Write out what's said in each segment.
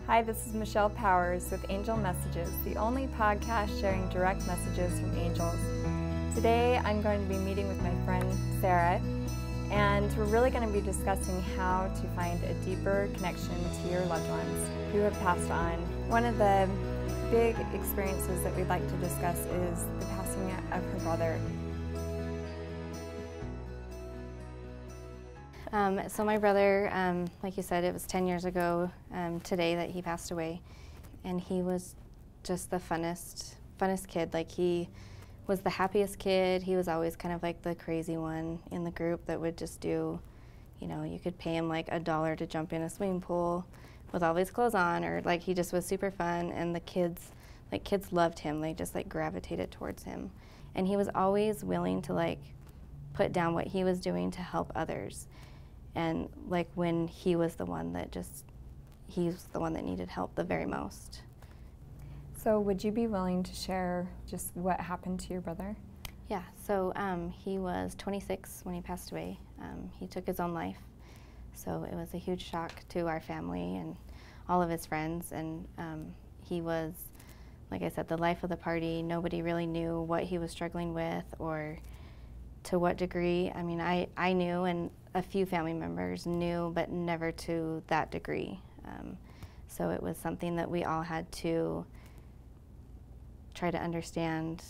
Hi, this is Michelle Powers with Angel Messages, the only podcast sharing direct messages from angels. Today I'm going to be meeting with my friend Sara, and we're really going to be discussing how to find a deeper connection to your loved ones who have passed on. One of the big experiences that we'd like to discuss is the passing of her brother. So my brother, like you said, it was 10 years ago today that he passed away, and he was just the funnest kid. Like, he was the happiest kid. He was always kind of like the crazy one in the group that would just do, you know, you could pay him like $1 to jump in a swimming pool with all his clothes on, or like he just was super fun, and the kids loved him. They just like gravitated towards him, and he was always willing to like put down what he was doing to help others. And like when he was the one that needed help the very most. So would you be willing to share just what happened to your brother? Yeah, so he was 26 when he passed away. He took his own life. So it was a huge shock to our family and all of his friends. And he was, like I said, the life of the party. Nobody really knew what he was struggling with or to what degree. I mean, I knew, and a few family members knew, but never to that degree. So it was something that we all had to try to understand,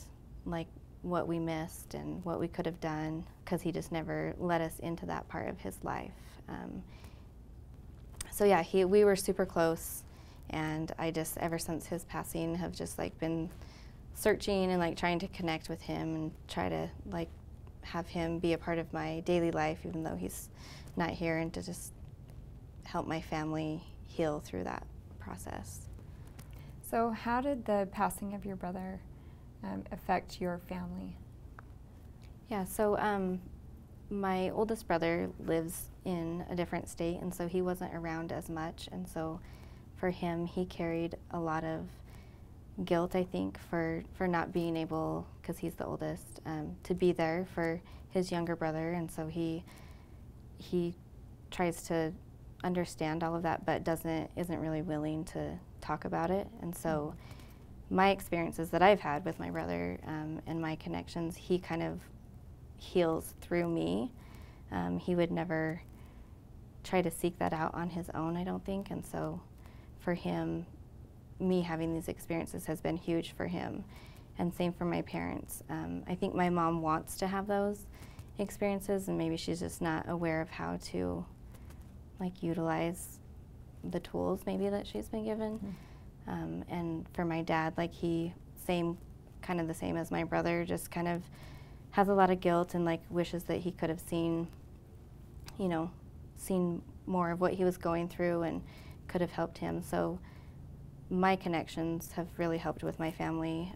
like what we missed and what we could have done, because he just never let us into that part of his life. So yeah, we were super close, and I just, ever since his passing, have just like been searching and like trying to connect with him and try to like have him be a part of my daily life, even though he's not here, and to just help my family heal through that process. So how did the passing of your brother affect your family? Yeah, so my oldest brother lives in a different state, and so he wasn't around as much, and so for him, he carried a lot of guilt, I think, for not being able, because he's the oldest, to be there for his younger brother, and so he tries to understand all of that, but isn't really willing to talk about it. And so my experiences that I've had with my brother and my connections, he kind of heals through me. He would never try to seek that out on his own, I don't think, and so for him, me having these experiences has been huge for him, and same for my parents. I think my mom wants to have those experiences, and maybe she's just not aware of how to like utilize the tools maybe that she's been given. And for my dad, like kind of the same as my brother, just kind of has a lot of guilt and like wishes that he could have seen more of what he was going through and could have helped him. So my connections have really helped with my family.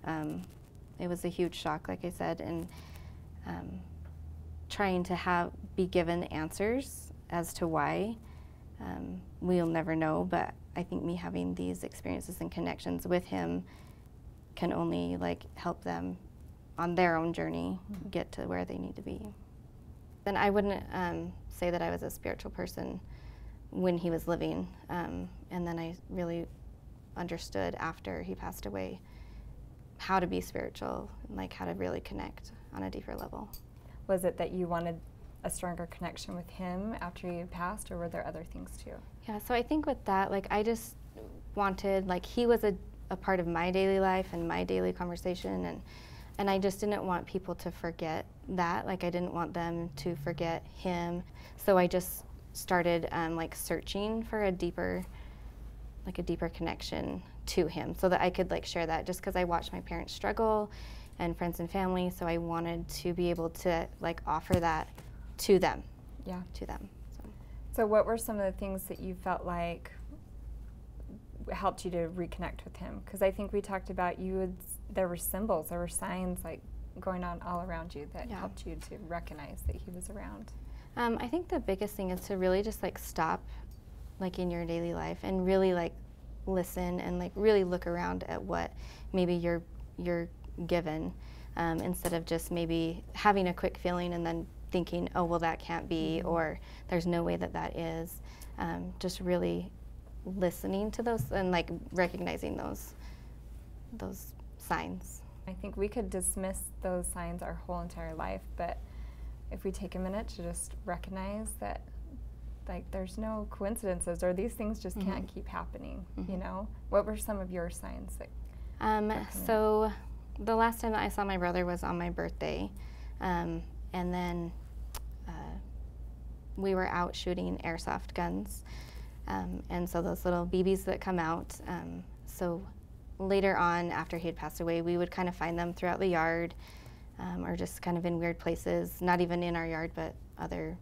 It was a huge shock, like I said, and trying to be given answers as to why, we'll never know, but I think me having these experiences and connections with him can only like help them on their own journey get to where they need to be. Then I wouldn't say that I was a spiritual person when he was living, and then I really understood after he passed away how to be spiritual and like how to really connect on a deeper level. Was it that you wanted a stronger connection with him after he had passed, or were there other things too? Yeah, so I think with that, like I just wanted, like he was a part of my daily life and my daily conversation, and I just didn't want people to forget that. Like I didn't want them to forget him. So I just started like searching for a deeper connection to him, so that I could like share that, just because I watched my parents struggle and friends and family, so I wanted to be able to like offer that to them. Yeah. To them. So what were some of the things that you felt like helped you to reconnect with him? Because I think we talked about there were symbols, there were signs like going on all around you that helped you to recognize that he was around. I think the biggest thing is to really just like stop like in your daily life and really like listen and like really look around at what maybe you're given, instead of just maybe having a quick feeling and then thinking, oh well, that can't be, or there's no way that is. Just really listening to those and like recognizing those signs. I think we could dismiss those signs our whole entire life, but if we take a minute to just recognize that, like, there's no coincidences, or these things just can't keep happening, you know? What were some of your signs that so the last time that I saw my brother was on my birthday, and then we were out shooting airsoft guns, and so those little BBs that come out, so later on, after he had passed away, we would kind of find them throughout the yard, or just kind of in weird places, not even in our yard, but other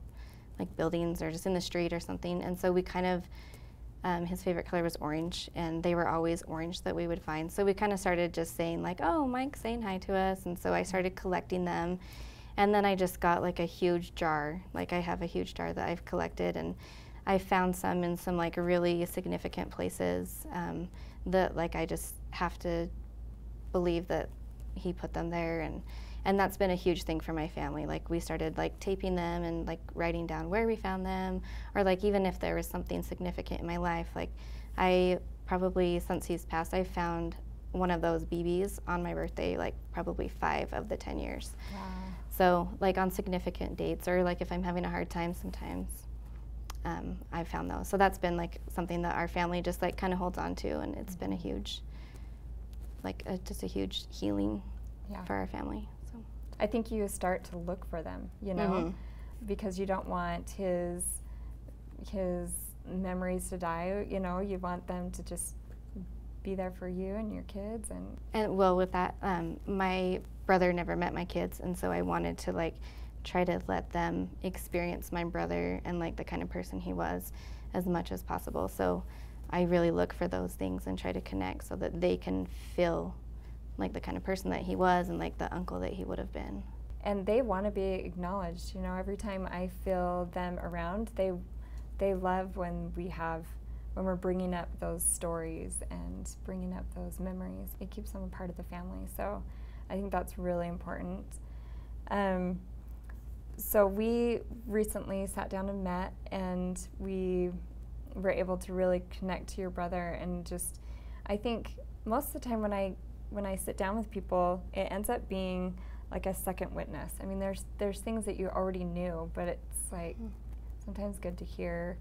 like buildings or just in the street or something. And so we kind of, his favorite color was orange, and they were always orange that we would find. So we kind of started just saying like, oh, Mike's saying hi to us. And so I started collecting them. And then I just got like a huge jar. Like I have a huge jar that I've collected, and I found some in some like really significant places that like I just have to believe that he put them there, and that's been a huge thing for my family. Like we started like taping them and like writing down where we found them, or like even if there was something significant in my life, like I probably since he's passed, I found one of those BBs on my birthday like probably 5 of the 10 years. Wow. So like on significant dates, or like if I'm having a hard time sometimes, I've found those. So that's been like something that our family just like kind of holds on to, and it's been a huge, like just a huge healing for our family. So I think you start to look for them, you know, because you don't want his memories to die. You know, you want them to just be there for you and your kids. And well, with that, my brother never met my kids, and so I wanted to like try to let them experience my brother and like the kind of person he was as much as possible. So I really look for those things and try to connect so that they can feel like the kind of person that he was and like the uncle that he would have been. And they want to be acknowledged, you know. Every time I feel them around, they love when we're bringing up those stories and bringing up those memories. It keeps them a part of the family. So I think that's really important. So we recently sat down and met, and we were able to really connect to your brother. And just, I think most of the time when I sit down with people, it ends up being like a second witness. I mean, there's things that you already knew, but it's like sometimes good to hear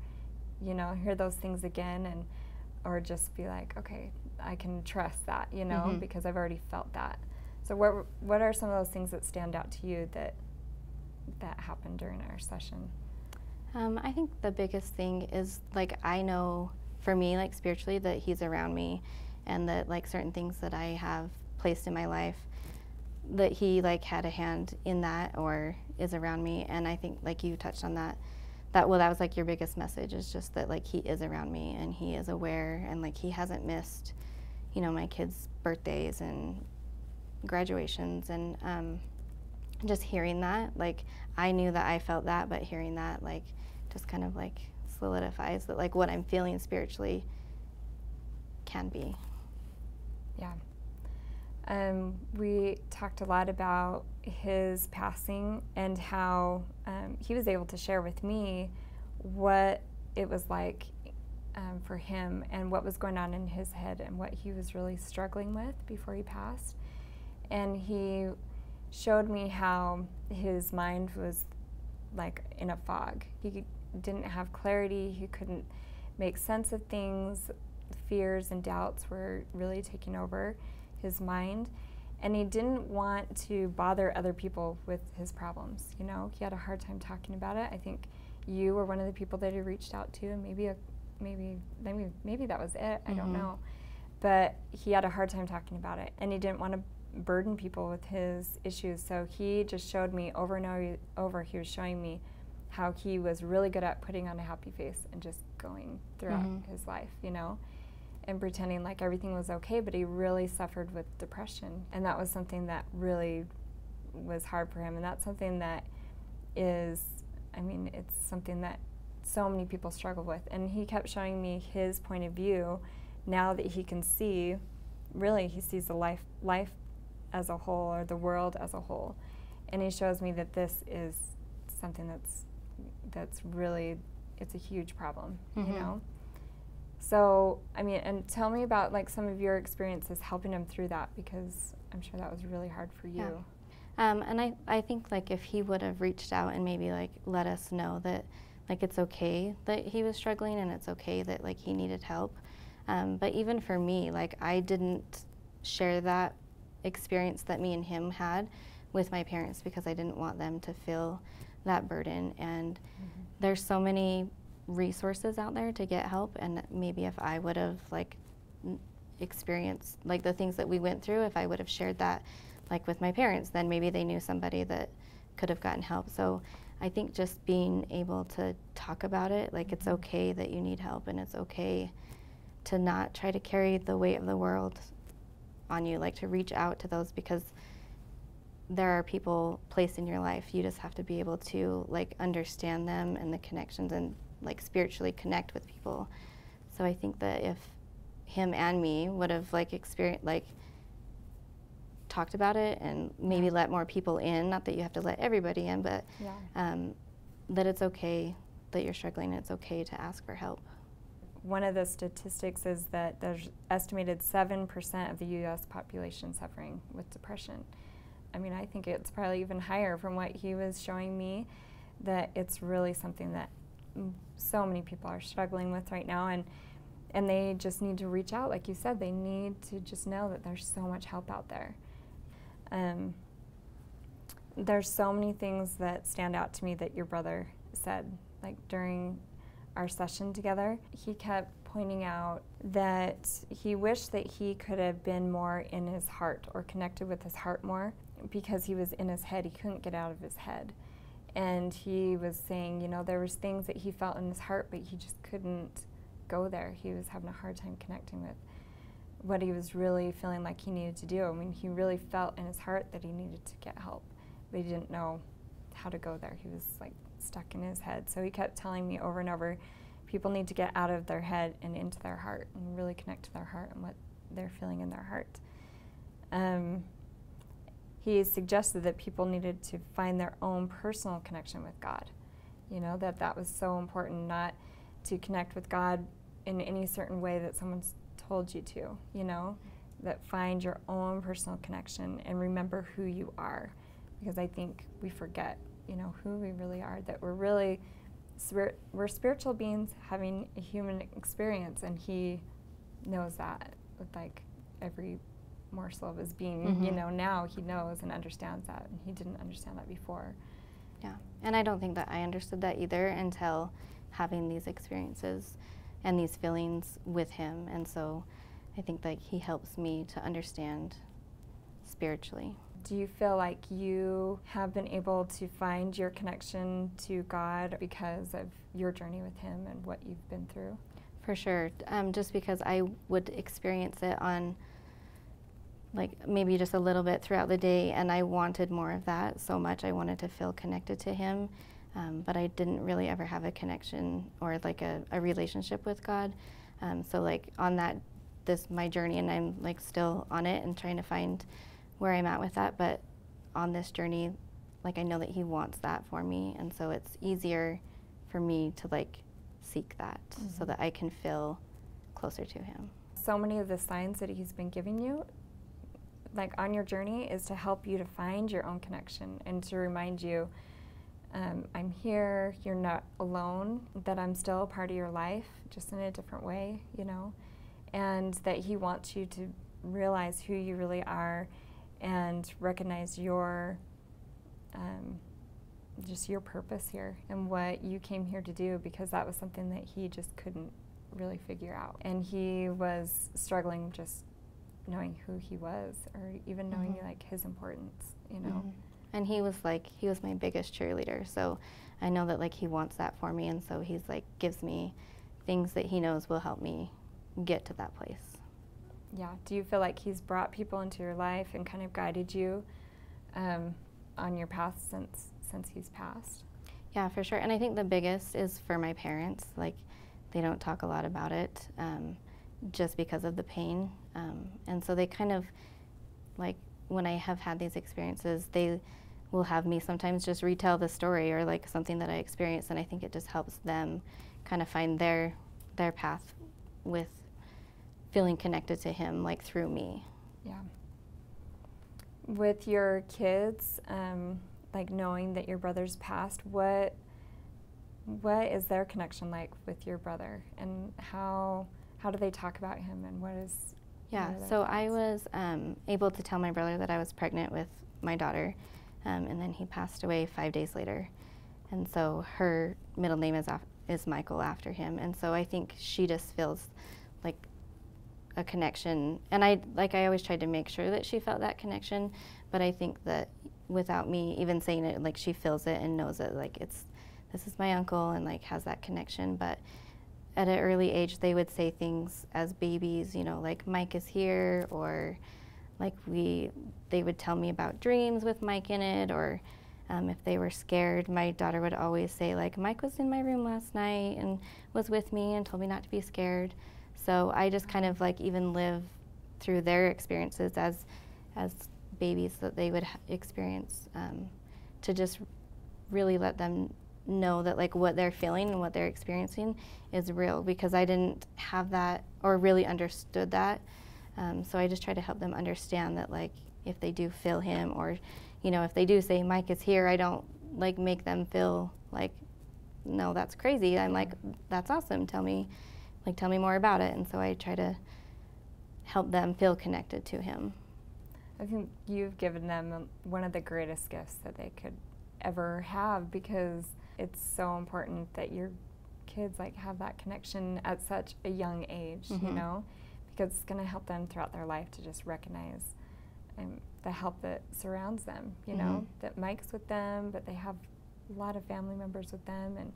those things again, and or just be like, okay, I can trust that, you know, because I've already felt that. So what are some of those things that stand out to you that happened during our session? I think the biggest thing is like I know for me, like spiritually, that he's around me, and that like certain things that I have placed in my life, that he like had a hand in that or is around me. And I think like you touched on that was like your biggest message, is just that like he is around me and he is aware, and like he hasn't missed, you know, my kids' birthdays and graduations, and just hearing that, like I knew that I felt that, but hearing that like just kind of like solidifies that like what I'm feeling spiritually can be. Yeah. We talked a lot about his passing and how he was able to share with me what it was like for him and what was going on in his head and what he was really struggling with before he passed. And he showed me how his mind was like in a fog. He didn't have clarity. He couldn't make sense of things. Fears and doubts were really taking over his mind, and he didn't want to bother other people with his problems. You know, he had a hard time talking about it. I think you were one of the people that he reached out to, and maybe that was it. I don't know, but he had a hard time talking about it, and he didn't want to burden people with his issues. So he just showed me over and over. He was showing me how he was really good at putting on a happy face and just going throughout his life, you know, and pretending like everything was okay, but he really suffered with depression. And that was something that really was hard for him. And that's something that is, I mean, it's something that so many people struggle with. And he kept showing me his point of view now that he can see, really, he sees the life as a whole, or the world as a whole. And he shows me that this is something that's really, it's a huge problem, you know? So, I mean, and tell me about like some of your experiences helping him through that, because I'm sure that was really hard for you. Yeah. And I think like if he would have reached out and maybe like let us know that like it's okay that he was struggling and it's okay that like he needed help. But even for me, like I didn't share that experience that me and him had with my parents because I didn't want them to feel that burden. And there's so many resources out there to get help, and maybe if I would have like experienced like the things that we went through, if I would have shared that like with my parents, then maybe they knew somebody that could have gotten help. So I think just being able to talk about it, like it's okay that you need help, and it's okay to not try to carry the weight of the world on you, like to reach out to those, because there are people placed in your life. You just have to be able to like understand them and the connections and like spiritually connect with people. So I think that if him and me would have like experienced, like talked about it and maybe let more people in, not that you have to let everybody in, but that it's okay that you're struggling and it's okay to ask for help. One of the statistics is that there's estimated 7% of the U.S. population suffering with depression. I mean, I think it's probably even higher from what he was showing me, that it's really something that so many people are struggling with right now, and they just need to reach out. Like you said, they need to just know that there's so much help out there. There's so many things that stand out to me that your brother said, like during our session together. He kept pointing out that he wished that he could have been more in his heart or connected with his heart more, because he was in his head. He couldn't get out of his head. And he was saying, you know, there was things that he felt in his heart, but he just couldn't go there. He was having a hard time connecting with what he was really feeling like he needed to do. I mean, he really felt in his heart that he needed to get help, but he didn't know how to go there. He was like stuck in his head. So he kept telling me over and over, people need to get out of their head and into their heart and really connect to their heart and what they're feeling in their heart. He suggested that people needed to find their own personal connection with God. You know, that was so important, not to connect with God in any certain way that someone's told you to, you know, that find your own personal connection and remember who you are. Because I think we forget, you know, who we really are, that we're really, we're spiritual beings having a human experience, and he knows that with like every morsel of his being. You know, now he knows and understands that, and he didn't understand that before. Yeah, and I don't think that I understood that either until having these experiences and these feelings with him, and so I think like he helps me to understand spiritually. Do you feel like you have been able to find your connection to God because of your journey with him and what you've been through? For sure, just because I would experience it on like maybe just a little bit throughout the day, and I wanted more of that so much. I wanted to feel connected to him, but I didn't really ever have a connection or like a relationship with God. So like on that, my journey, and I'm like still on it and trying to find where I'm at with that, but on this journey, like I know that he wants that for me, and so it's easier for me to like seek that so that I can feel closer to him. So many of the signs that he's been giving you, like on your journey, is to help you to find your own connection and to remind you, I'm here, you're not alone, that I'm still a part of your life, just in a different way, you know, and that he wants you to realize who you really are and recognize your, just your purpose here and what you came here to do, because that was something that he just couldn't really figure out. And he was struggling just knowing who he was, or even knowing like his importance, you know. And he was my biggest cheerleader, so I know that like he wants that for me, and so he's like gives me things that he knows will help me get to that place. Yeah. Do you feel like he's brought people into your life and kind of guided you on your path since he's passed? Yeah, for sure. And I think the biggest is for my parents. Like, they don't talk a lot about it just because of the pain. And so they kind of, like, when I have had these experiences, they will have me sometimes just retell the story or like something that I experienced, and I think it just helps them kind of find their path with feeling connected to him, like through me. Yeah. With your kids, like knowing that your brother's passed, what is their connection like with your brother, and how do they talk about him, and what is? Yeah, so I was able to tell my brother that I was pregnant with my daughter, and then he passed away 5 days later. And so her middle name is Michael after him. And so I think she just feels like a connection. And I always tried to make sure that she felt that connection, but I think that without me even saying it, like she feels it and knows it, like this is my uncle, and like has that connection. But at an early age, they would say things as babies, you know, like Mike is here, or like they would tell me about dreams with Mike in it, or if they were scared, my daughter would always say like, Mike was in my room last night and was with me and told me not to be scared. So I just kind of like even live through their experiences as babies that they would experience, to just really let them know that like what they're feeling and what they're experiencing is real, because I didn't have that or really understood that. So I just try to help them understand that like if they do feel him, or you know, if they do say Mike is here, I don't like make them feel like, no, that's crazy. I'm like, that's awesome. Tell me more about it. And so I try to help them feel connected to him. I think you've given them one of the greatest gifts that they could ever have, because it's so important that your kids like have that connection at such a young age, you know, because it's going to help them throughout their life to just recognize the help that surrounds them, you know, that Mike's with them, but they have a lot of family members with them. And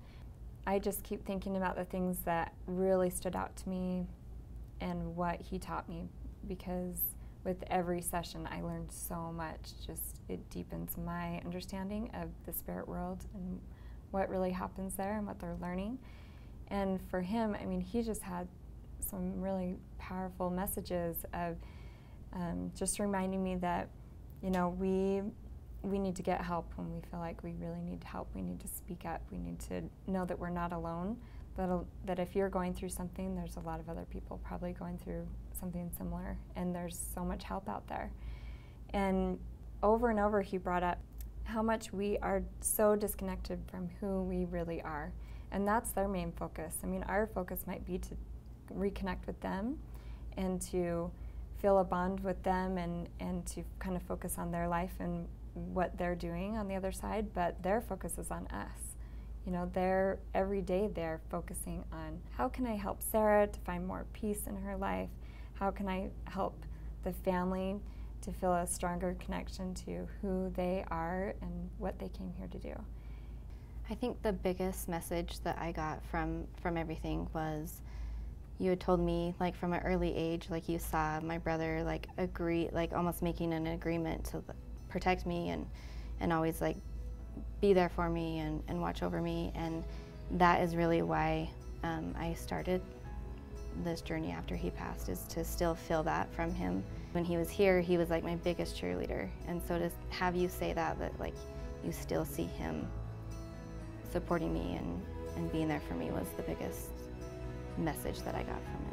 I just keep thinking about the things that really stood out to me and what he taught me, because with every session I learned so much. Just it deepens my understanding of the spirit world and what really happens there and what they're learning. And for him, I mean, he just had some really powerful messages of just reminding me that, you know, we need to get help when we feel like we really need help. We need to speak up. We need to know that we're not alone, that if you're going through something, there's a lot of other people probably going through something similar, and there's so much help out there. And over he brought up how much we are so disconnected from who we really are. And that's their main focus. I mean, our focus might be to reconnect with them and to feel a bond with them, and to kind of focus on their life and what they're doing on the other side, but their focus is on us. You know, every day they're focusing on, how can I help Sara to find more peace in her life? How can I help the family to feel a stronger connection to who they are and what they came here to do? I think the biggest message that I got from everything was, you had told me like from an early age, like you saw my brother like agree, like almost making an agreement to protect me and always like be there for me and watch over me. And that is really why I started this journey after he passed, is to still feel that from him. When he was here, he was like my biggest cheerleader. And so to have you say that like you still see him supporting me and being there for me was the biggest message that I got from it.